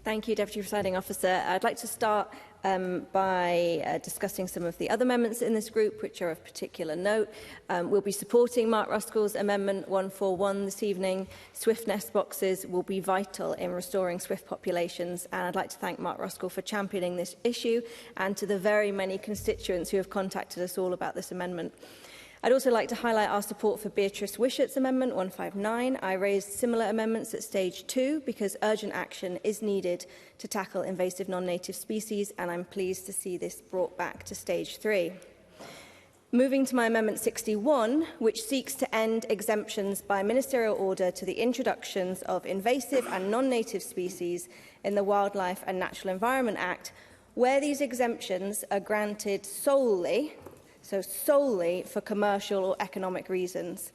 Thank you, Deputy Presiding Officer. I'd like to start by discussing some of the other amendments in this group, which are of particular note. We'll be supporting Mark Ruskell's Amendment 141 this evening. Swift nest boxes will be vital in restoring swift populations, and I'd like to thank Mark Ruskell for championing this issue and to the very many constituents who have contacted us all about this amendment. I'd also like to highlight our support for Beatrice Wishart's Amendment 159. I raised similar amendments at stage 2 because urgent action is needed to tackle invasive non-native species, and I'm pleased to see this brought back to stage 3. Moving to my Amendment 61, which seeks to end exemptions by ministerial order to the introductions of invasive and non-native species in the Wildlife and Natural Environment Act, where these exemptions are granted solely for commercial or economic reasons.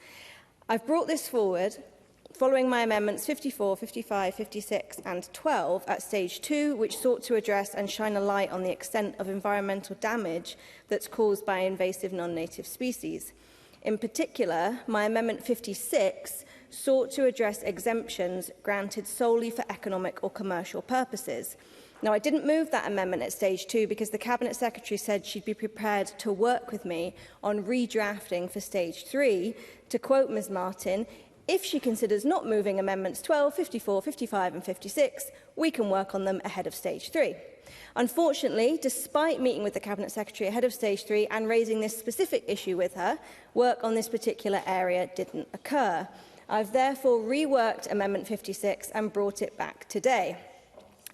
I've brought this forward following my amendments 54, 55, 56 and 12 at stage 2, which sought to address and shine a light on the extent of environmental damage that's caused by invasive non-native species. In particular, my amendment 56 sought to address exemptions granted solely for economic or commercial purposes. Now, I didn't move that amendment at stage 2 because the Cabinet Secretary said she'd be prepared to work with me on redrafting for stage 3. To quote Ms Martin, if she considers not moving amendments 12, 54, 55 and 56, we can work on them ahead of stage 3. Unfortunately, despite meeting with the Cabinet Secretary ahead of stage 3 and raising this specific issue with her, work on this particular area didn't occur. I've therefore reworked Amendment 56 and brought it back today.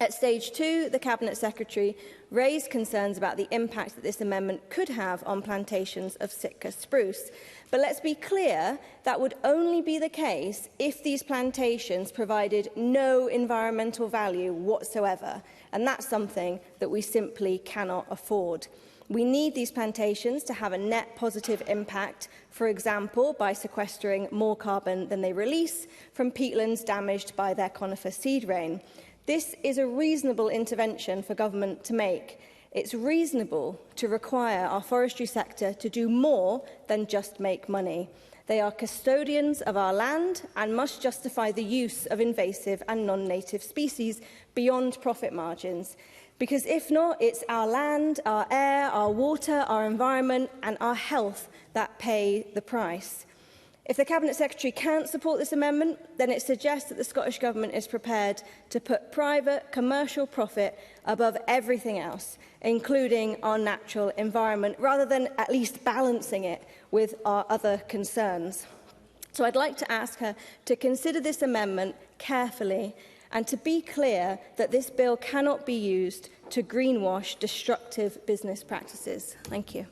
At stage 2, the Cabinet Secretary raised concerns about the impact that this amendment could have on plantations of Sitka spruce. But let's be clear, that would only be the case if these plantations provided no environmental value whatsoever, and that's something that we simply cannot afford. We need these plantations to have a net positive impact, for example, by sequestering more carbon than they release from peatlands damaged by their conifer seed rain. This is a reasonable intervention for government to make. It's reasonable to require our forestry sector to do more than just make money. They are custodians of our land and must justify the use of invasive and non-native species beyond profit margins. Because if not, it's our land, our air, our water, our environment and our health that pay the price. If the Cabinet Secretary can't support this amendment, then it suggests that the Scottish Government is prepared to put private commercial profit above everything else, including our natural environment, rather than at least balancing it with our other concerns. So I'd like to ask her to consider this amendment carefully and to be clear that this bill cannot be used to greenwash destructive business practices. Thank you.